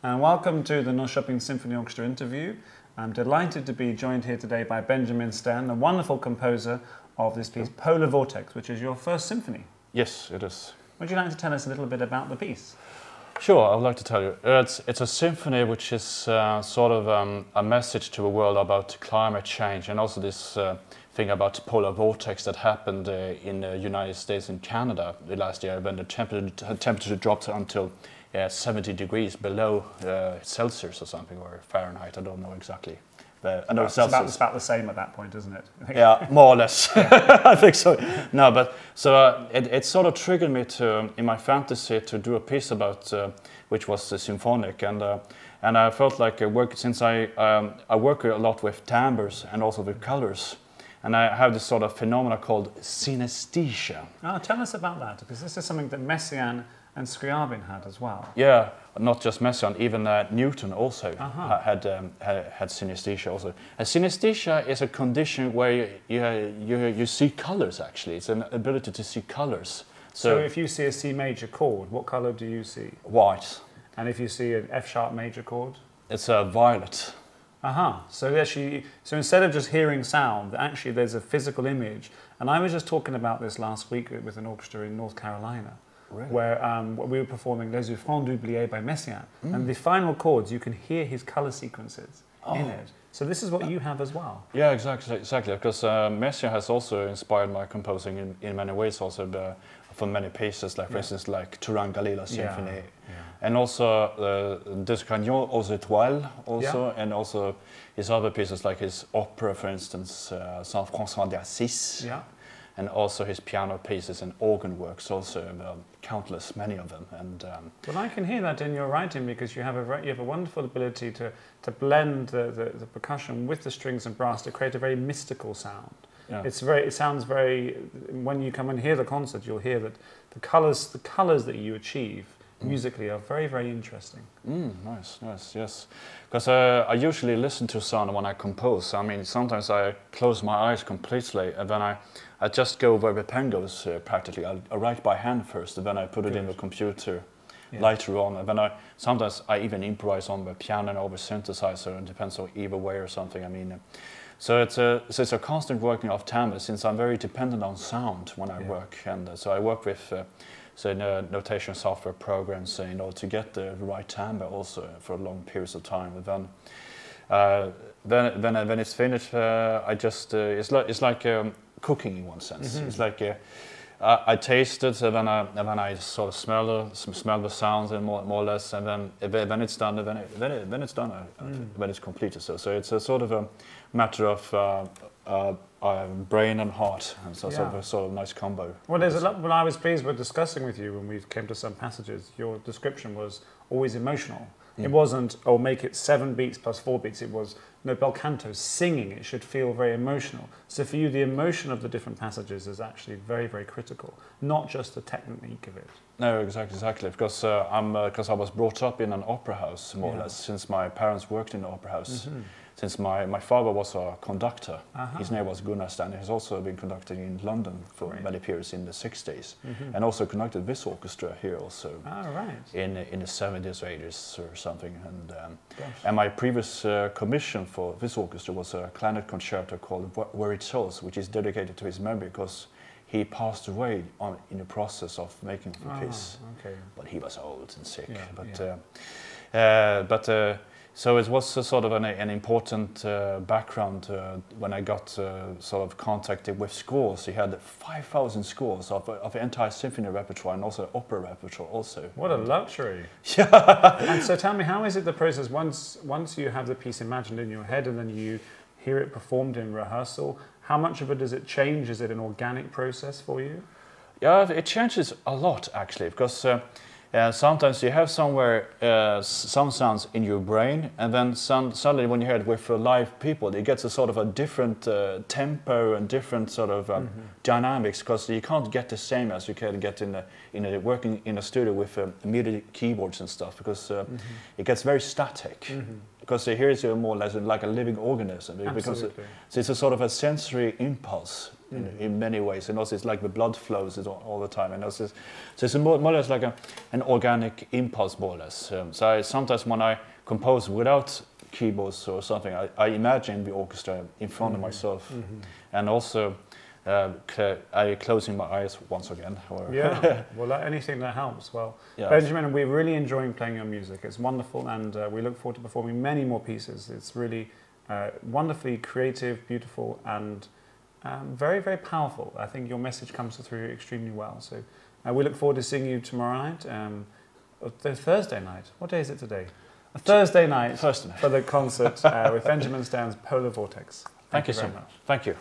and welcome to the Norrköping Symphony Orchestra interview. I'm delighted to be joined here today by Benjamin Staern, the wonderful composer of this piece, Polar Vortex, which is your first symphony. Yes, it is. Would you like to tell us a little bit about the piece? Sure, I would like to tell you. It's a symphony which is sort of a message to the world about climate change, and also this thing about polar vortex that happened in the United States and Canada last year, when the temperature dropped until 70 degrees below Celsius or something, or Fahrenheit, I don't know exactly. I know it's about the same at that point, isn't it? Yeah, more or less. I think so. No, but so it sort of triggered me to, in my fantasy, to do a piece about which was the symphonic, and I felt like since I work a lot with timbres and also with colors, and I have this sort of phenomena called synesthesia. Oh, tell us about that, because this is something that Messiaen and Scriabin had as well. Yeah, not just Messiaen, even Newton also had synesthesia also. And synesthesia is a condition where you see colors, actually. It's an ability to see colors. So if you see a C major chord, what color do you see? White. And if you see an F sharp major chord? It's a violet. So actually, so instead of just hearing sound, actually there's a physical image. And I was just talking about this last week with an orchestra in North Carolina. Really? Where we were performing Les Offrandes d'Oublier by Messiaen. And the final chords, you can hear his colour sequences in it. So this is what you have as well. Yeah, exactly. Because Messiaen has also inspired my composing in many ways, also for many pieces, like for instance, like Turan Galila Symphony, and also Des Canons aux Étoiles, also, and also his other pieces, like his opera, for instance, Saint François d'Assise. Yeah. And also his piano pieces and organ works, also countless, many of them. And well, I can hear that in your writing, because you have a wonderful ability to blend the percussion with the strings and brass to create a very mystical sound. Yeah. It sounds very. When you come and hear the concert, you'll hear that the colours that you achieve musically are very, very interesting. Nice, yes. Because I usually listen to sound when I compose. I mean, sometimes I close my eyes completely, and then I just go where the pen goes practically. I write by hand first, and then I put it in the computer later on. And then sometimes I even improvise on the piano or the synthesizer, and it depends on either way or something. I mean, so it's a constant working of timbre, since I'm very dependent on sound when I work, and so I work with notation software programs in order to get the right timbre also for long periods of time. And then when it's finished, I just it's like cooking in one sense. It's like I taste it, and then I sort of smell the sounds, and more or less, and then when it's done, then it's done, when it's completed. So it's a sort of a matter of brain and heart, and so sort of nice combo. Well, there's a lot. Well, I was pleased with discussing with you when we came to some passages. Your description was always emotional. It wasn't, oh, make it 7 beats plus 4 beats. It was, no, bel canto, singing. It should feel very emotional. So for you, the emotion of the different passages is actually very, very critical, not just the technique of it. No, exactly. Because I was brought up in an opera house, more or less, since my parents worked in the opera house. Since my father was a conductor. His name was Gunnar Staern. He's also been conducting in London for many periods in the 60s, and also conducted this orchestra here also in the 70s or 80s or something. And my previous commission for this orchestra was a clarinet concerto called Where It Shows, which is dedicated to his memory, because he passed away in the process of making the piece. But he was old and sick. So it was sort of an important background when I got sort of contacted with scores. He had 5,000 scores of the entire symphony repertoire, and also opera repertoire also. What a luxury! Yeah. And so tell me, how is it the process once you have the piece imagined in your head and then you hear it performed in rehearsal? How much of it does it change? Is it an organic process for you? Yeah, it changes a lot actually, because sometimes you have somewhere some sounds in your brain, and then suddenly when you hear it with live people, it gets a sort of a different tempo and different sort of dynamics, because you can't get the same as you can get in working in a studio with MIDI keyboards and stuff, because it gets very static. Because here is more or less like a living organism. Because it's a sort of a sensory impulse in many ways, and also it's like the blood flows all the time, and also so it's more or less like an organic impulse, more or less. So sometimes when I compose without keyboards or something, I imagine the orchestra in front of myself, and also I closing my eyes once again. Yeah, well, anything that helps. Well, yes. Benjamin, we're really enjoying playing your music. It's wonderful, and we look forward to performing many more pieces. It's really wonderfully creative, beautiful, and very, very powerful. I think your message comes through extremely well. So we look forward to seeing you tomorrow night, Thursday night. What day is it today? Thursday night for the concert with Benjamin Staern's Polar Vortex. Thank you so much. Thank you.